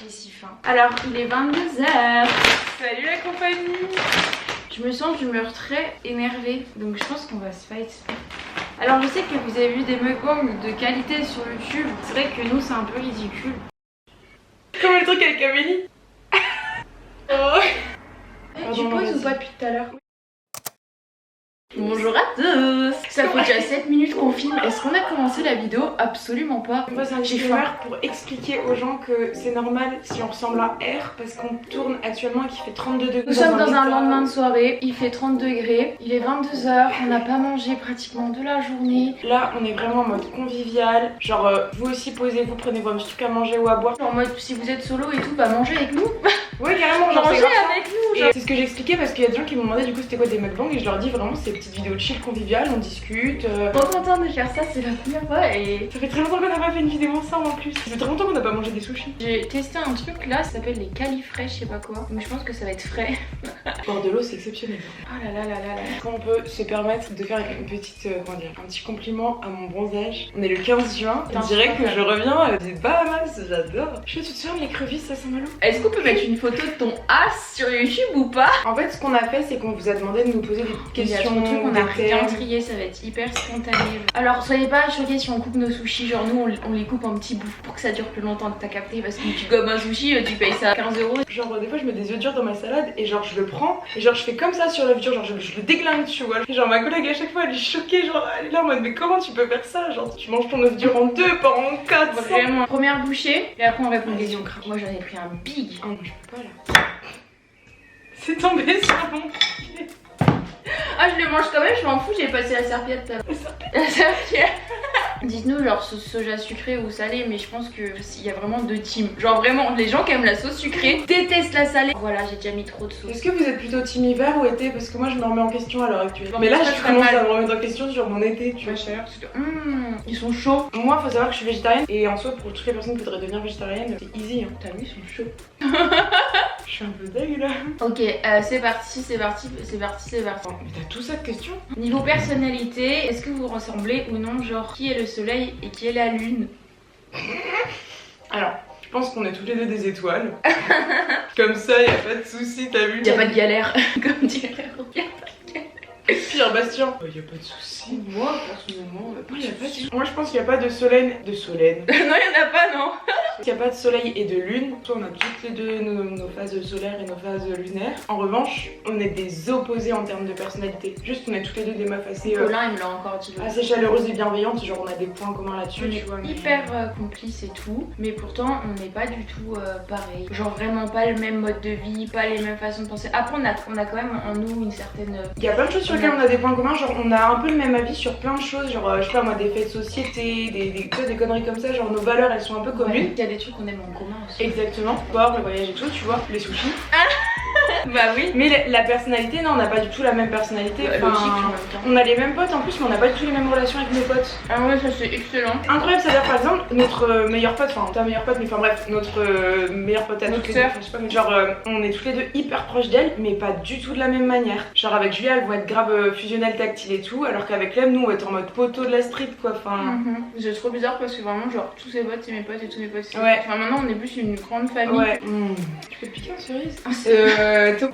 J'ai si faim. Alors, il est 22h. Salut la compagnie. Je me sens d'humeur très énervée, donc je pense qu'on va se fight. Alors je sais que vous avez vu des mukbangs de qualité sur YouTube. C'est vrai que nous c'est un peu ridicule. Comme le truc avec Amélie. Oh. Tu poses ou pas depuis tout à l'heure? Bonjour à tous. Ça fait déjà 7 minutes qu'on filme. Est-ce qu'on a commencé la vidéo? Absolument pas. Moi c'est un disclaimer pour expliquer aux gens que c'est normal si on ressemble à R parce qu'on tourne actuellement et qu'il fait 32 degrés. Nous sommes dans un lendemain de soirée, il fait 30 degrés, il est 22h, on n'a pas mangé pratiquement de la journée. Là on est vraiment en mode convivial, genre vous aussi posez-vous, prenez vos petits trucs à manger ou à boire. En mode si vous êtes solo et tout, bah mangez avec nous. Oui carrément, genre mangez avec nous. C'est ce que j'expliquais parce qu'il y a des gens qui m'ont demandé du coup c'était quoi des mukbangs et je leur dis vraiment c'est des petites vidéos chill conviviales, on discute. Trop contente de faire ça, c'est la première fois et... Ça fait très longtemps qu'on n'a pas fait une vidéo ensemble en plus. Ça fait très longtemps qu'on n'a pas mangé des sushis. J'ai testé un truc là, ça s'appelle les califrais, je sais pas quoi. Donc je pense que ça va être frais. Boire de l'eau c'est exceptionnel. Oh là là là là là. Est-ce qu'on peut se permettre de faire une petite, comment dire, un petit compliment à mon bronzage? On est le 15 juin, on dirait que je reviens des Bahamas, j'adore. Je sais, tu te souviens l'écrevisse à Saint-Malo? Est-ce qu'on peut mettre une photo de ton as sur YouTube ou pas? En fait ce qu'on a fait c'est qu'on vous a demandé de nous poser des questions. On a rien trié, ça va être hyper spontané. Alors soyez pas choqués si on coupe nos sushis, genre nous on les coupe en petits bouts pour que ça dure plus longtemps, que t'as capté, parce que tu gommes un sushi, tu payes ça 15 €. Genre des fois je mets des œufs durs dans ma salade et genre je le prends et genre je fais comme ça sur l'œuf dur, genre je le déglingue tu vois. Et genre ma collègue à chaque fois elle est choquée, genre elle est là en mode mais comment tu peux faire ça? Genre tu manges ton œuf dur en deux, pas en quatre. Vraiment. Première bouchée et après on répond aux questions. Moi j'en ai pris un big. Oh non je peux pas là. C'est tombé sur mon pied. Ah je le mange quand même, je m'en fous, j'ai passé la serviette. La serviette. Dites-nous genre sauce soja sucrée ou salée, mais je pense que il y a vraiment deux teams. Genre vraiment les gens qui aiment la sauce sucrée détestent la salée. Voilà, j'ai déjà mis trop de sauce. Est-ce que vous êtes plutôt team hiver ou été? Parce que moi je me remets en question à l'heure actuelle. Mais là je commence à me remettre en question sur mon été, tu vois. Ils sont chauds. Moi faut savoir que je suis végétarienne et en soi pour toutes les personnes qui voudraient devenir végétarienne c'est easy hein. T'as vu, ils sont chauds. Je suis un peu dingue là. Ok, c'est parti, c'est parti, c'est parti, c'est parti. Mais t'as tout ça de questions? Niveau personnalité, est-ce que vous ressemblez ou non? Genre qui est le soleil et qui est la lune? Alors, je pense qu'on est tous les deux des étoiles. Comme ça, y a pas de soucis, t'as vu? Y a pas de galère, comme dirait Robert. Pire Bastien. Oh, y a pas de soucis. Moi, personnellement, y a pas de soucis. Moi, je pense qu'il y a pas de soleil. De soleil. Non, y'en a pas, non. Il n'y a pas de soleil et de lune. Soit on a toutes les deux nos phases solaires et nos phases lunaires. En revanche, on est des opposés en termes de personnalité. Juste, on est toutes les deux des meufs assez. Colin, il me l'a encore dit. Assez chaleureuses et bienveillantes. Genre, on a des points communs là-dessus. Tu vois. Hyper complices et tout. Mais pourtant, on n'est pas du tout pareil. Genre, vraiment pas le même mode de vie, pas les mêmes façons de penser. Après, on a quand même en nous une certaine. Il y a plein de choses sur lesquelles on a des points communs. Genre, on a un peu le même avis sur plein de choses. Genre, je sais pas moi, des faits de société, des conneries comme ça. Genre, nos valeurs elles sont un peu communes. Il y a des trucs qu'on aime en commun aussi. Exactement. Sport, le voyage et tout, tu vois, les sushis. Bah oui. Mais la personnalité, non, on n'a pas du tout la même personnalité. Logique en même temps. On a les mêmes potes en plus, mais on n'a pas du tout les mêmes relations avec nos potes. Ah ouais, ça c'est excellent. Incroyable, c'est-à-dire par exemple, notre meilleur pote, enfin ta meilleure pote, mais enfin bref, notre meilleure pote à notre sœur, je sais pas, mais genre on est toutes les deux hyper proches d'elle, mais pas du tout de la même manière. Genre avec Julia, elle va être grave fusionnelle, tactile et tout, alors qu'avec Lem, nous on va être en mode poteau de la street quoi. Enfin. C'est trop bizarre parce que vraiment, genre tous ses potes, c'est mes potes et tous mes potes, c'est ouais. Enfin maintenant, on est plus une grande famille. Ouais. Tu peux te piquer en cerise?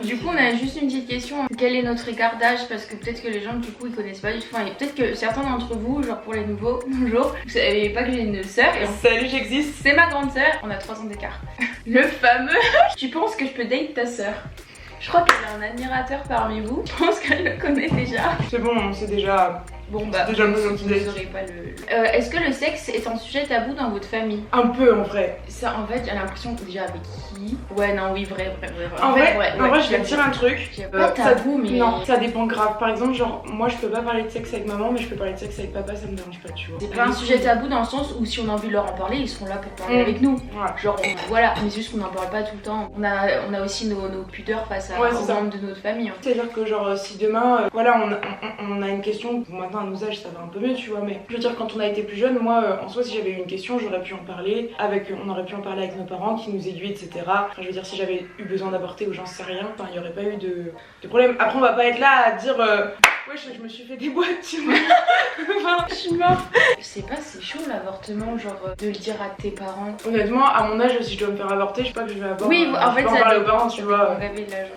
Du coup, on a juste une petite question. Quel est notre écart d'âge? Parce que peut-être que les gens, du coup, ils connaissent pas du tout. Enfin, peut-être que certains d'entre vous, genre pour les nouveaux, bonjour, vous savez pas que j'ai une sœur. Salut, j'existe. C'est ma grande sœur. On a 3 ans d'écart. Le fameux. Tu penses que je peux date ta sœur? Je crois qu'elle a un admirateur parmi vous. Je pense qu'elle le connaît déjà. C'est bon, on sait déjà. Bon bah, déjà vous n'aurez pas le... Est-ce que le sexe est un sujet tabou dans votre famille? Un peu en vrai. Ça en fait j'ai l'impression que déjà avec qui? Ouais non oui vrai. En vrai je vais te dire un truc. Pas tabou mais... Non ça dépend grave. Par exemple genre moi je peux pas parler de sexe avec maman mais je peux parler de sexe avec papa, ça me dérange pas tu vois. C'est pas un sujet tabou dans le sens où si on a envie de leur en parler ils seront là pour parler avec nous. Ouais. Genre voilà, mais c'est juste qu'on n'en parle pas tout le temps. On a aussi nos pudeurs face à aux membres de notre famille. C'est à dire que genre si demain voilà on a une question, maintenant à nos âges ça va un peu mieux tu vois, mais je veux dire quand on a été plus jeune, moi en soi si j'avais eu une question j'aurais pu en parler on aurait pu en parler avec nos parents qui nous aiguillent etc. Enfin, je veux dire si j'avais eu besoin d'avorter ou j'en sais rien, enfin il y aurait pas eu de problème. Après on va pas être là à dire Ouais, je me suis fait des boîtes, tu vois. Enfin, je suis morte. Je sais pas, c'est chaud l'avortement, genre de le dire à tes parents. Honnêtement, à mon âge, si je dois me faire avorter, je sais pas que je vais avoir. Oui, en fait, ça ça parler aux parents, tu vois.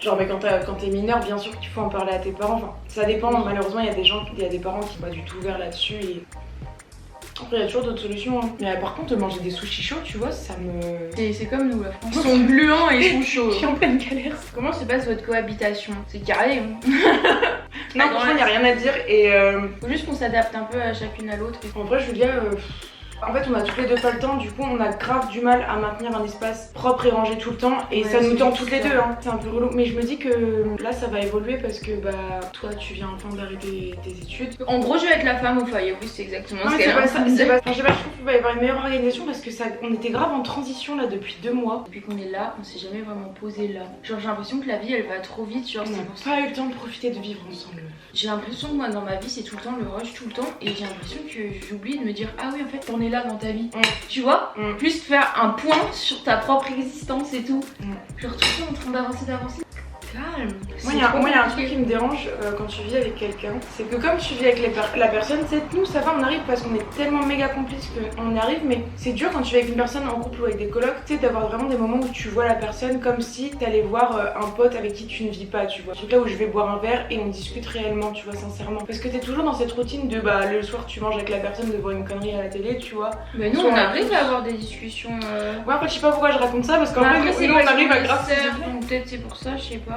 Genre, mais quand t'es mineur, bien sûr qu'il faut en parler à tes parents. Enfin, ça dépend. Malheureusement, il y a des parents qui sont pas du tout ouverts là-dessus. Et après, il y a toujours d'autres solutions. Hein. Mais par contre, manger des sushis chauds, tu vois, ça me. C'est comme nous, la France. Ils sont gluants et ils sont chauds. Je suis en pleine galère. Comment se passe votre cohabitation? C'est carré, hein. Non, franchement, il n'y a rien à dire. Et faut juste qu'on s'adapte un peu à chacune à l'autre. En vrai, Julia. En fait, on a toutes les deux pas le temps, du coup, on a grave du mal à maintenir un espace propre et rangé tout le temps. Et ouais, ça nous tend toutes les deux, hein. C'est un peu relou. Mais je me dis que là, ça va évoluer parce que bah, toi, tu viens enfin d'arrêter tes études. En gros, je vais être la femme au foyer, oui, c'est exactement non, ce qu'elle a. Enfin, je sais pas, je trouve qu'il va y avoir une meilleure organisation parce que on était grave en transition là depuis 2 mois. Depuis qu'on est là, on s'est jamais vraiment posé là. Genre, j'ai l'impression que la vie, elle va trop vite. Genre, on n'a pas eu le temps de profiter de vivre ensemble. J'ai l'impression que moi, dans ma vie, c'est tout le temps le rush, tout le temps. Et j'ai l'impression que j'oublie de me dire, ah oui, en fait, on est là dans ta vie. Tu vois, juste faire un point sur ta propre existence et tout. Genre tout le temps en train d'avancer. Calme. Moi, il y a un truc qui me dérange quand tu vis avec quelqu'un, c'est que comme tu vis avec la personne, c'est nous, ça va, on arrive parce qu'on est tellement méga complices qu'on y arrive, mais c'est dur quand tu vis avec une personne en couple ou avec des colocs, tu sais, d'avoir vraiment des moments où tu vois la personne comme si t'allais voir un pote avec qui tu ne vis pas, tu vois. C'est là où je vais boire un verre et on discute réellement, tu vois, sincèrement. Parce que t'es toujours dans cette routine de bah le soir tu manges avec la personne, de voir une connerie à la télé, tu vois. Mais nous, on arrive à avoir des discussions. Ouais, en fait, je sais pas pourquoi je raconte ça parce qu'en fait, nous, on arrive à grave. Peut-être c'est pour ça, je sais pas.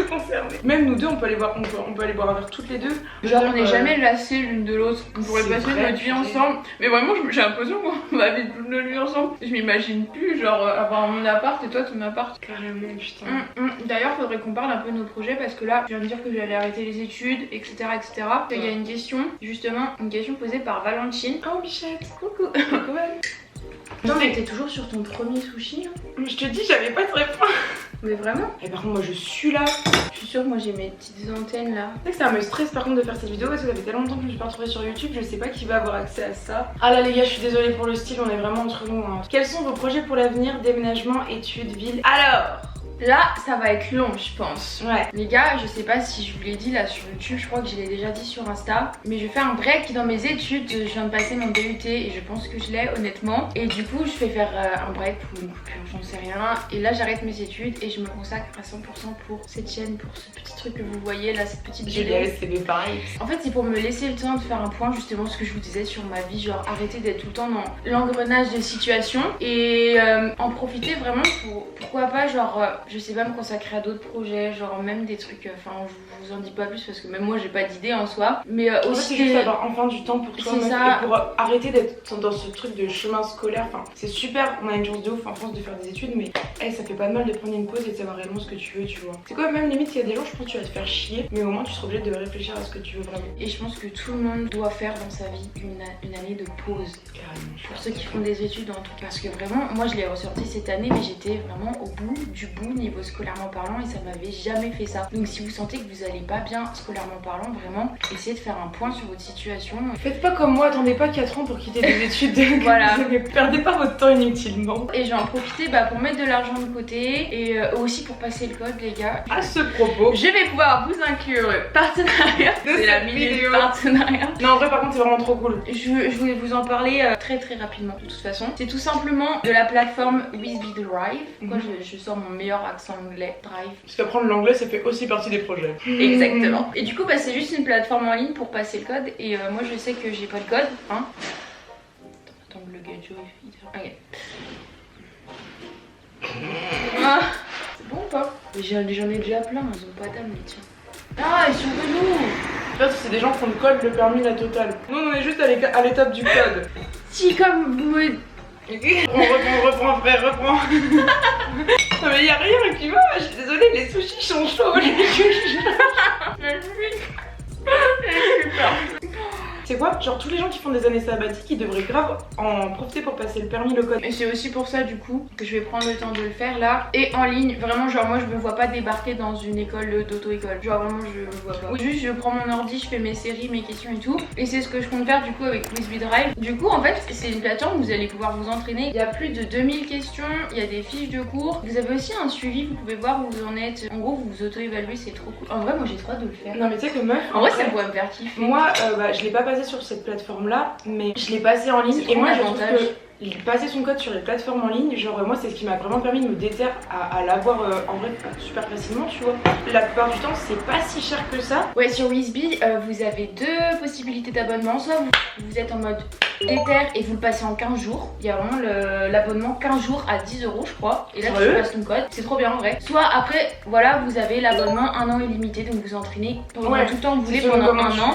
Concernés. Même nous deux, on peut aller boire un verre toutes les deux. Genre, on n'est jamais lassés l'une de l'autre. On pourrait passer notre vie ensemble. Mais vraiment, j'ai l'impression qu'on va vivre toute notre vie ensemble. Je m'imagine plus, genre, avoir mon appart et toi ton appart. Carrément, putain. D'ailleurs, faudrait qu'on parle un peu de nos projets parce que là, je viens de dire que j'allais arrêter les études, etc. etc. Il y a une question, justement, une question posée par Valentine. Oh, Bichette. Coucou. Non, mais t'es toujours sur ton premier sushi, hein. Je te dis, j'avais pas très faim. Mais vraiment? Et par contre, moi je suis là. Je suis sûre que moi j'ai mes petites antennes là. Tu sais que ça me stresse par contre de faire cette vidéo parce que ça fait tellement longtemps que je me suis pas retrouvée sur YouTube, je sais pas qui va avoir accès à ça. Ah là les gars, je suis désolée pour le style, on est vraiment entre nous. Hein. Quels sont vos projets pour l'avenir, déménagement, études, ville? Alors là, ça va être long, je pense. Ouais. Les gars, je sais pas si je vous l'ai dit là sur YouTube, je crois que je l'ai déjà dit sur Insta. Mais je fais un break dans mes études. Je viens de passer mon DUT et je pense que je l'ai honnêtement. Et du coup, je vais faire un break ou une coupure, j'en sais rien. Et là, j'arrête mes études et je me consacre à 100% pour cette chaîne, pour ce petit truc que vous voyez là, cette petite vidéo. C'est pareil. En fait, c'est pour me laisser le temps de faire un point justement ce que je vous disais sur ma vie. Genre arrêter d'être tout le temps dans l'engrenage des situations et en profiter vraiment pour, pourquoi pas, genre... je sais pas, me consacrer à d'autres projets, genre même des trucs, enfin je vous en dis pas plus parce que même moi j'ai pas d'idée en soi, mais aussi c'est juste avoir enfin du temps pour toi ça. Et pour arrêter d'être dans ce truc de chemin scolaire. Enfin c'est super, on a une chance de ouf en France de faire des études, mais hey, ça fait pas de mal de prendre une pause et de savoir réellement ce que tu veux, tu vois. C'est quoi, même limite il y a des jours je pense que tu vas te faire chier, mais au moins tu seras obligé de réfléchir à ce que tu veux vraiment. Et je pense que tout le monde doit faire dans sa vie une année de pause. Carrément. Pour ceux qui font des études en tout cas, parce que vraiment moi je l'ai ressorti cette année, mais j'étais vraiment au bout du bout niveau scolairement parlant et ça m'avait jamais fait ça. Donc si vous sentez que vous allez pas bien scolairement parlant, vraiment essayez de faire un point sur votre situation. Faites pas comme moi, attendez pas 4 ans pour quitter des études. Voilà. Perdez pas votre temps inutilement. Et je vais en profiter pour mettre de l'argent de côté et aussi pour passer le code les gars. À ce propos, je vais pouvoir vous inclure le partenariat. C'est la minute partenariat. Non en vrai par contre c'est vraiment trop cool. Je voulais vous en parler très rapidement de toute façon. C'est tout simplement de la plateforme Whisby Drive. Pourquoi je sors mon meilleur accent anglais, Drive. Parce qu'apprendre l'anglais ça fait aussi partie des projets. Exactement. Et du coup c'est juste une plateforme en ligne pour passer le code et moi je sais que j'ai pas le code hein. Attends le gadget ok. Ah, c'est bon ou pas? J'en ai déjà plein, ils ont pas d'âme les tiens. Ah ils sont venus. Peut-être c'est des gens qui ont le code, le permis, la totale. Nous on est juste à l'étape du code. Si comme vous me... On reprend frère, reprend. Non mais y'a rien qui va, je suis désolée, les sushis sont chauds. C'est quoi? Genre tous les gens qui font des années sabbatiques, ils devraient grave en profiter pour passer le permis, le code. Et c'est aussi pour ça du coup que je vais prendre le temps de le faire là. Et en ligne, vraiment genre moi je me vois pas débarquer dans une école d'auto-école. Genre vraiment je me vois pas. Juste je prends mon ordi, je fais mes séries, mes questions et tout. Et c'est ce que je compte faire du coup avec Quiz Drive. Du coup en fait c'est une plateforme où vous allez pouvoir vous entraîner. Il y a plus de 2000 questions, il y a des fiches de cours. Vous avez aussi un suivi, vous pouvez voir où vous en êtes. En gros vous vous auto-évaluez, c'est trop cool. En vrai moi j'ai trop hâte de le faire. Non mais tu sais que meuf, en vrai ça pourrait me faire kiffer. Moi je l'ai pas passé sur cette plateforme là, mais je l'ai passé en ligne. Et moi je trouve que passer son code sur les plateformes en ligne, genre moi c'est ce qui m'a vraiment permis de me déterre à l'avoir en vrai super facilement, tu vois. La plupart du temps c'est pas si cher que ça. Ouais, sur Wizbee vous avez deux possibilités d'abonnement. Soit vous êtes en mode déterre et vous le passez en 15 jours. Il y a vraiment l'abonnement 15 jours à 10 € je crois. Et là tu passes ton code, c'est trop bien en vrai. Soit après voilà vous avez l'abonnement 1 an illimité, donc vous entraînez pendant tout le temps que vous voulez pendant 1 an.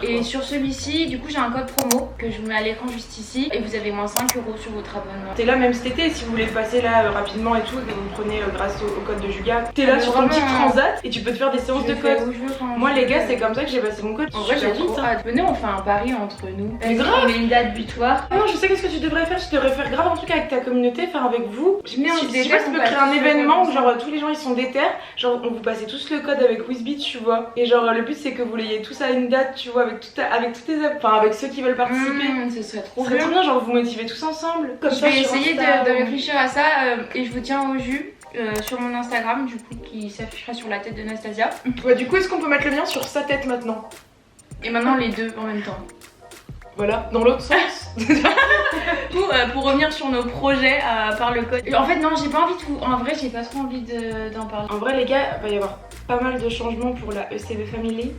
Et sur celui-ci du coup j'ai un code promo que je vous mets à l'écran juste ici. Et vous avez moins 5 € sur votre abonnement. T'es là même cet été, si vous voulez passer là rapidement et tout, et que vous prenez grâce au code de Juga, t'es là sur ton petit transat et tu peux te faire des séances de code. Moi les gars c'est comme ça que j'ai passé mon code. En vrai j'ai trop hâte. Venez on fait un pari entre nous. Mais grave. On met une date butoir. Non je sais qu'est-ce que tu devrais faire, tu devrais faire grave un truc avec ta communauté, faire avec vous. Je sais pas si tu peux créer un événement où genre tous les gens ils sont déter, genre on vous passez tous le code avec Wizbee tu vois. Et genre le but c'est que vous l'ayez tous à une date tu vois, avec toutes tes enfin avec ceux qui veulent participer. Ce serait trop bien, genre vous motivez tous ensemble. Comme je vais essayer de réfléchir à ça et je vous tiens au jus sur mon Instagram du coup qui s'affichera sur la tête de Nastasia. Ouais du coup est-ce qu'on peut mettre le mien sur sa tête maintenant? Et maintenant les deux en même temps. Voilà, dans l'autre sens. Pour revenir sur nos projets par le code. En fait non j'ai pas envie de vous... En vrai j'ai pas trop envie d'en parler. En vrai les gars, il va y avoir pas mal de changements pour la ECB Family.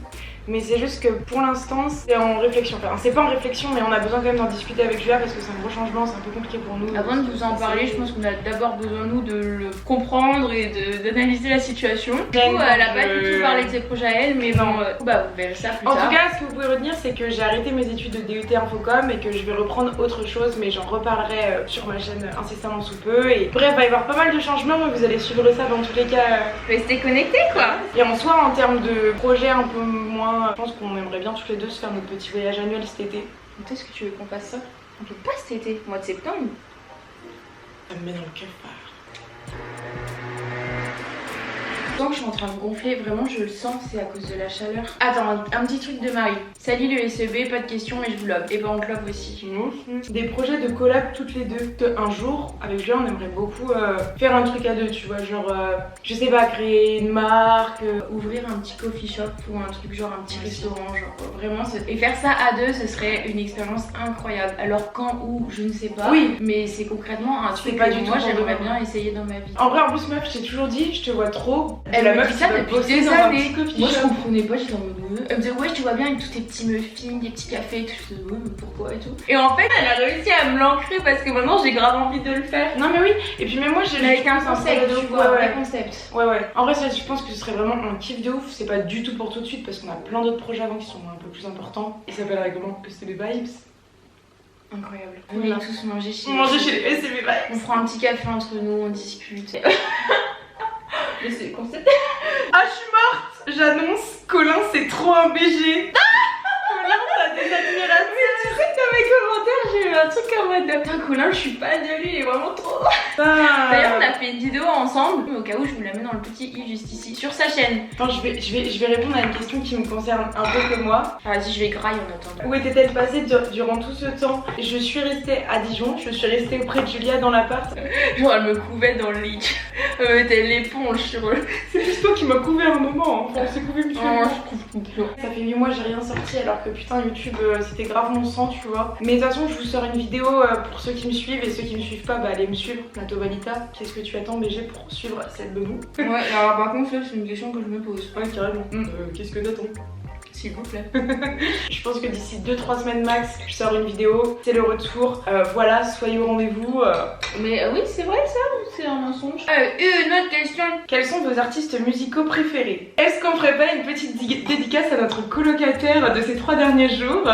Mais c'est juste que pour l'instant c'est en réflexion. Enfin c'est pas en réflexion mais on a besoin quand même d'en discuter avec Julia parce que c'est un gros changement, c'est un peu compliqué pour nous. Avant de vous en parler, je pense qu'on a d'abord besoin nous de le comprendre et d'analyser la situation. Du coup elle a pas du tout parlé de ses projets à elle mais bon vous verrez ça plus tard. En tout cas ce que vous pouvez retenir c'est que j'ai arrêté mes études de DUT Infocom et que je vais reprendre autre chose mais j'en reparlerai sur ma chaîne incessamment sous peu. Et bref il va y avoir pas mal de changements mais vous allez suivre ça dans tous les cas. Restez connectés quoi. Et en soi en termes de projets un peu moins, je pense qu'on aimerait bien toutes les deux se faire notre petit voyage annuel cet été. Quand est-ce que tu veux qu'on fasse ça? On peut pas cet été, mois de septembre. Ça me met dans le cafard. Tant que je suis en train de gonfler, vraiment je le sens, c'est à cause de la chaleur. Attends, un petit truc de Marie. Salut le SEB, pas de questions mais je vous love. Et ben on te love aussi. Des projets de collab toutes les deux. Un jour, avec Julia, on aimerait beaucoup faire un truc à deux, tu vois, genre, je sais pas, créer une marque, ouvrir un petit coffee shop ou un truc genre un petit restaurant, genre vraiment. Et faire ça à deux, ce serait une expérience incroyable. Alors quand, où, je ne sais pas. Oui. Mais c'est concrètement un truc pas que du moi tout j'aimerais bien essayer dans ma vie. En vrai, en plus, meuf, je t'ai toujours dit, je te vois trop. Elle la me meuf dit ça depuis des années. Moi je shop. comprenais pas, j'étais en mode elle me disait ouais je te vois bien avec tous tes petits muffins, des petits cafés et tout. Je disais ouais mais pourquoi et tout. Et en fait elle a réussi à me l'ancrer parce que maintenant j'ai grave envie de le faire. Non mais oui, et puis même moi j'ai avec un concept, tu vois, un vrai concept. Ouais. En vrai ça, je pense que ce serait vraiment un kiff de ouf. C'est pas du tout pour tout de suite parce qu'on a plein d'autres projets avant qui sont un peu plus importants. Il s'appellerait comment? ECB Vibes. Incroyable. On va tous manger chez les ECB Vibes. On prend un petit café entre nous, on discute. Mais c'est le concept. Ah, je suis morte! J'annonce, Colin c'est trop un BG. Colin, t'as des admirations. Mais tu sais que dans mes commentaires, j'ai eu un truc en mode putain, Colin, je suis pas de lui, il est vraiment trop. D'ailleurs, on a fait une vidéo ensemble. Au cas où, je vous la mets dans le petit i juste ici, sur sa chaîne. Attends, je vais répondre à une question qui me concerne un peu que moi. Ah, vas-y, je vais grailler en attendant. Où était-elle passée durant tout ce temps? Je suis restée à Dijon, je suis restée auprès de Julia dans l'appart. Genre, elle me couvait dans le lit. Elle me mettait l'éponge sur eux. C'est juste toi qui m'as couvé un moment, enfin, on s'est couvé mutuellement. Oh, je trouve plus. Ça fait 8 mois, j'ai rien sorti alors que putain, YouTube c'était grave mon sang, tu vois. Mais de toute façon, je vous sors une vidéo pour ceux qui me suivent et ceux qui me suivent pas, bah allez me suivre. Nato Valita, qu'est-ce que tu attends, BG, pour suivre cette bebou? Ouais, alors par contre, c'est une question que je me pose. Ouais, carrément. Qu'est-ce que t'attends? S'il vous plaît. Je pense que d'ici 2-3 semaines max, je sors une vidéo, c'est le retour. Voilà, soyez au rendez-vous. Mais oui, c'est vrai ça ou c'est un mensonge? Une autre question. Quels sont vos artistes musicaux préférés? Est-ce qu'on ferait pas une petite dédicace à notre colocataire de ces 3 derniers jours?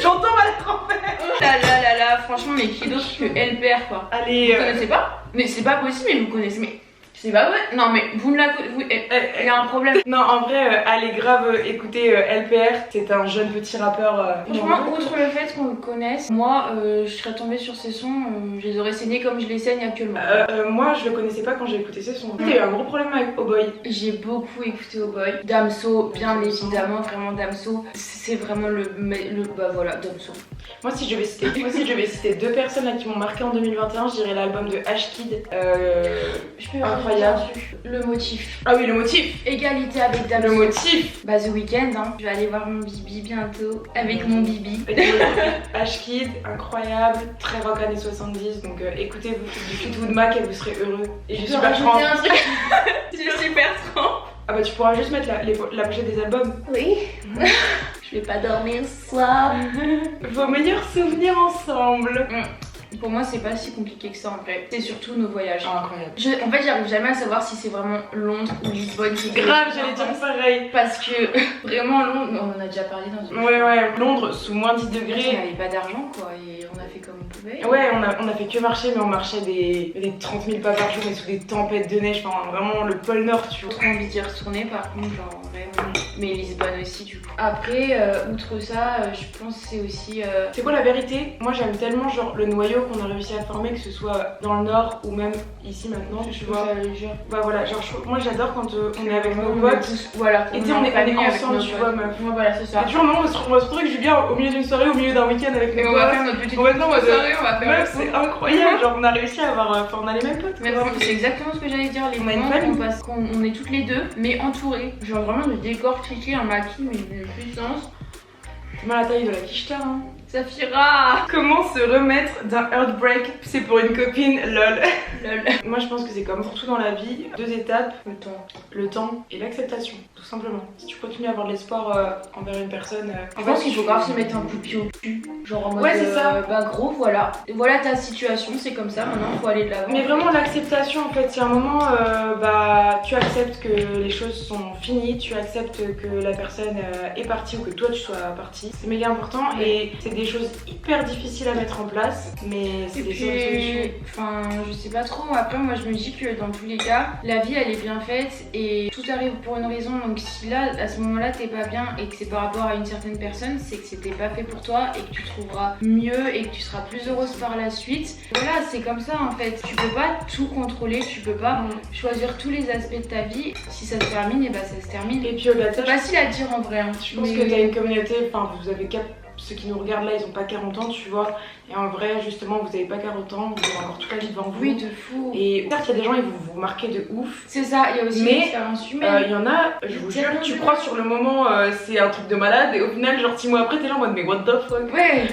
J'entends ma trompette. Là, franchement, mais qui d'autre que LPR quoi? Allez. Vous connaissez pas? Mais c'est pas possible, mais vous connaissez. Mais C'est pas vrai. Non mais vous ne la... Il y a un problème. Non, en vrai, allez grave écouter LPR. C'est un jeune petit rappeur. Franchement, outre le fait qu'on le connaisse, moi, je serais tombée sur ses sons, je les aurais saignés comme je les saigne actuellement. Moi, je le connaissais pas quand j'ai écouté ses sons. T'as eu un gros problème avec Oh Boy. J'ai beaucoup écouté Oh Boy. Damso, bien évidemment, vraiment Damso. C'est vraiment bah voilà, Damso. Moi, si je vais citer deux personnes là, qui m'ont marqué en 2021, je dirais l'album de H-Kid. Je peux incroyable. Le motif. Ah oui, le motif. Égalité avec Damso. Le motif. Bah The Weeknd, hein. Je vais aller voir mon bibi bientôt avec mon bibi. H-Kid, incroyable, très rock années 70. Donc écoutez-vous du Fleetwood Mac et vous serez heureux. Et je suis super trempe. Je suis super trempe. Ah bah tu pourras juste mettre la pochette des albums. Oui. Je vais pas dormir ce soir. Vos meilleurs souvenirs ensemble. Pour moi, c'est pas si compliqué que ça en vrai. C'est surtout nos voyages. Ah, incroyable. En fait, j'arrive jamais à savoir si c'est vraiment Londres ou Lisbonne qui est grave, j'allais dire pareil. Parce que vraiment, Londres, on en a déjà parlé dans une. Ouais, Londres sous moins 10 On degrés. n'avait pas d'argent quoi, et on a fait comme on pouvait. Ouais, on a fait que marcher, mais on marchait des 30 000 pas par jour, mais sous des tempêtes de neige. Enfin, vraiment le pôle Nord, tu vois. Trop envie d'y retourner par contre, genre vraiment. Mais Lisbonne aussi, du coup. Après, outre ça, je pense que c'est aussi. C'est quoi la vérité? Moi, j'aime tellement genre le noyau qu'on a réussi à former, que ce soit dans le Nord ou même ici maintenant, tu vois. Bah voilà, genre moi j'adore quand on est avec nos potes. Voilà. Et tu sais, on est ensemble, tu vois, meuf. Ouais, voilà, c'est ça. Et toujours, on va se retrouver avec Julien au milieu d'une soirée, au milieu d'un week-end avec nos potes. On va faire notre petite soirée, on va faire. Meuf, c'est incroyable. Genre, on a réussi à avoir. Enfin, on a les mêmes potes. Mais vraiment, c'est exactement ce que j'allais dire. Les moments qu'on passe, qu'on est toutes les deux, mais entourées. Genre vraiment le décor cliqué, un maquis, mais d'une puissance. C'est mal la taille de la quicheta, hein. Saphira. Comment se remettre d'un heartbreak? C'est pour une copine, lol. Lol. Moi je pense que c'est comme pour tout dans la vie, deux étapes, Le temps et l'acceptation, tout simplement. Si tu continues à avoir de l'espoir envers une personne, je pense qu'il faut grave se mettre un coup de pied au cul, genre en mode ouais, c'est ça. Bah gros voilà ta situation, c'est comme ça, maintenant faut aller de l'avant. Mais vraiment l'acceptation en fait, c'est un moment bah tu acceptes que les choses sont finies, tu acceptes que la personne est partie ou que toi tu sois partie, c'est méga important. Et c'est des choses hyper difficiles à mettre en place, mais c'est des solutions. Enfin, je sais pas trop. Après, moi, je me dis que dans tous les cas, la vie, elle est bien faite et tout arrive pour une raison. Donc, si là, à ce moment-là, t'es pas bien et que c'est par rapport à une certaine personne, c'est que c'était pas fait pour toi et que tu trouveras mieux et que tu seras plus heureuse par la suite. Voilà, c'est comme ça en fait. Tu peux pas tout contrôler, tu peux pas choisir tous les aspects de ta vie. Si ça se termine, et bah ça se termine. Et puis au-delà de ça, c'est facile à dire en vrai. Hein. Je pense que t'as une communauté, enfin, vous avez ceux qui nous regardent là, ils ont pas 40 ans, tu vois. Et en vrai, justement, vous avez pas 40 ans, vous avez encore toute la vie devant vous. Oui, de fou. Et certes, il y a des gens, ils vont vous marquer de ouf. C'est ça, il y a aussi l'expérience humaine. Il y en a, je vous jure, tu crois sur le moment, c'est un truc de malade, et au final, genre 6 mois après, t'es là en mode, mais what the fuck. Ouais,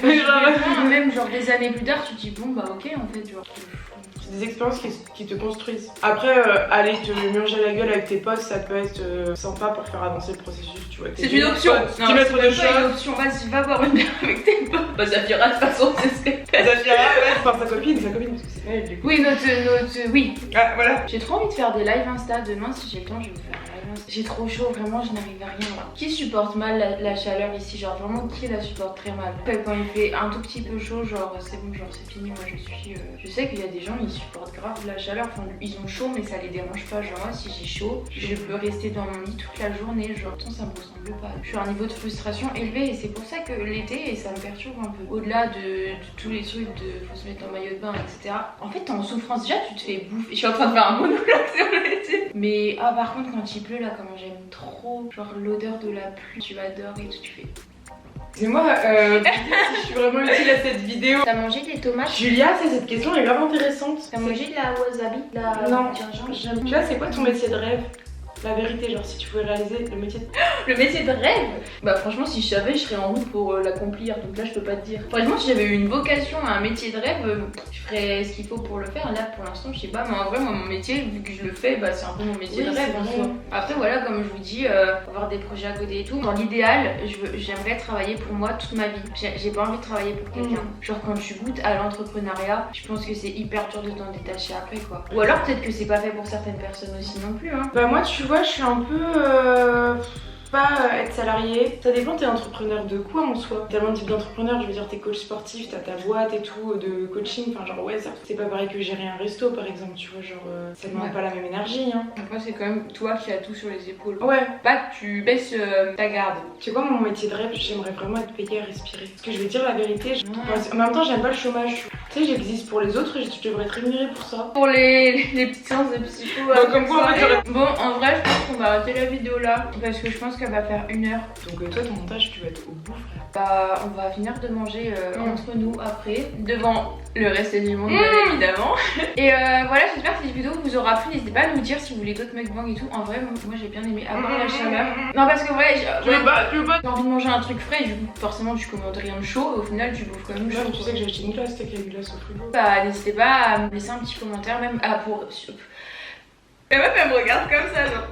même genre des années plus tard, tu te dis, bon, bah ok, en fait, genre. C'est des expériences qui te construisent. Après, aller te murger la gueule avec tes potes, ça peut être sympa pour faire avancer le processus, tu vois. C'est une option. Non, c'est pas une option. Vas-y, va boire une bière avec tes potes. Bah, Saphira, de toute façon, c'est ce qu'elle fait. Saphira, ouais, enfin sa copine, parce que c'est elle, du coup. Oui, oui. Ah, voilà. J'ai trop envie de faire des lives Insta demain, si j'ai le temps, je vais me faire un live Insta. J'ai trop chaud, vraiment, je n'arrive à rien. Là. Qui supporte mal la chaleur ici? Genre, vraiment, qui la supporte très mal? Quand il fait un tout petit peu chaud, genre, c'est bon, genre, c'est fini. Moi, je sais qu'il y a des gens, ils supportent grave la chaleur. Enfin, ils ont chaud, mais ça les dérange pas. Genre, si j'ai chaud, je peux rester dans mon lit toute la journée. Genre, ça me ressemble pas. Je suis à un niveau de frustration élevé et c'est pour ça que l'été, ça me perturbe un peu. Au-delà de tous les trucs de faut se mettre en maillot de bain, etc. En fait, t'es en souffrance déjà, tu te fais bouffer. Je suis en train de faire un monologue sur l'été. Mais, par contre, quand il pleut, là, comment j'aime trop. Genre, l'odeur de la pluie, tu adores et tout, tu fais. C'est moi, je suis vraiment utile à cette vidéo. T'as mangé des tomates? Julia, cette question est grave intéressante. T'as mangé de la wasabi? Non, Julia, c'est quoi ton métier de rêve? La vérité, genre si tu pouvais réaliser le métier de... Le métier de rêve? Bah franchement si je savais je serais en route pour l'accomplir, donc là je peux pas te dire. Franchement si j'avais eu une vocation à un métier de rêve, je ferais ce qu'il faut pour le faire. Là pour l'instant je sais pas, mais en vrai moi mon métier vu que je le fais, bah c'est un peu mon métier de rêve en soi. Après voilà comme je vous dis, avoir des projets à côté et tout. Dans l'idéal j'aimerais travailler pour moi toute ma vie. J'ai pas envie de travailler pour quelqu'un. Genre quand tu goûtes à l'entrepreneuriat, je pense que c'est hyper dur de t'en détacher après quoi. Ou alors peut-être que c'est pas fait pour certaines personnes aussi non plus hein. Bah moi tu vois je suis un peu... pas être salarié. Ça dépend, t'es entrepreneur de quoi en soi? Tellement de types d'entrepreneurs, je veux dire, t'es coach sportif, t'as ta boîte et tout, de coaching, enfin genre ouais, ça c'est pas pareil que gérer un resto par exemple, tu vois, genre ça demande pas la même énergie. Hein. Après, c'est quand même toi qui as tout sur les épaules. Ouais. Pas que tu baisses ta garde. Tu sais quoi, mon métier de rêve, j'aimerais vraiment être payée à respirer. Parce que je vais dire la vérité, en même temps, j'aime pas le chômage. Tu sais, j'existe pour les autres et je devrais être rémunérée pour ça. Pour les petites séances de psycho. Comme quoi, en fait, bon, en vrai, je pense qu'on va arrêter la vidéo là. Parce que je pense qu'elle va faire 1 heure. Donc, toi, ton montage, tu vas être au bout, frère. Bah, on va finir de manger entre nous après. Devant le reste du monde, bien évidemment. Et voilà, j'espère que cette vidéo vous aura plu. N'hésitez pas à nous dire si vous voulez d'autres mukbangs et tout. En vrai, moi j'ai bien aimé avoir la chaleur. Non, parce que ouais, j'ai envie de manger un truc frais. Du coup, forcément, tu commandes rien de chaud. Et au final, tu bouffes quand même chaud. Tu sais que j'ai acheté une glace, steak avec glace au frigo. Bah, n'hésitez pas à me laisser un petit commentaire, même pour. La meuf, elle me regarde comme ça, genre.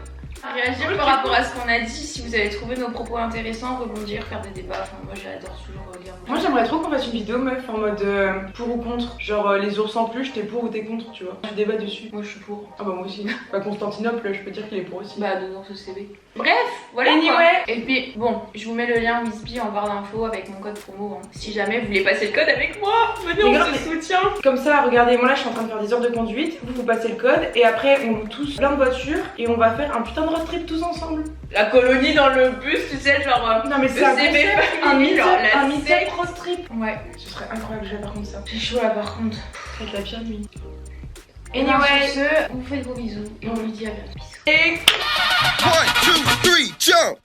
Réagir par rapport à ce qu'on a dit, si vous avez trouvé nos propos intéressants, rebondir, faire des débats. Enfin, moi j'adore toujours lire. Moi j'aimerais trop qu'on fasse une vidéo meuf en mode pour ou contre. Genre les ours en peluche, t'es pour ou t'es contre, tu vois. Je débat dessus. Moi je suis pour. Ah bah moi aussi. Bah Constantinople, je peux dire qu'il est pour aussi. Bah dedans ce CB. Bref, voilà. Anyway. Quoi. Et puis bon, je vous mets le lien Whisby en barre d'infos avec mon code promo. Hein. Si jamais vous voulez passer le code avec moi, venez, on se soutient. Comme ça, regardez, moi là je suis en train de faire des heures de conduite. Vous passez le code et après on loue tous plein de voitures et on va faire un putain de road trip tous ensemble. La colonie dans le bus, tu sais, genre. Non mais c'est un meet-up road trip. Ouais. Ce serait incroyable, je vais par contre ça. J'ai chaud là par contre. Ça va être la pire nuit. Anyway, sur ce, on vous fait de gros bisous et on vous dit à bientôt. Bisous. Et 1, 2, 3, jump!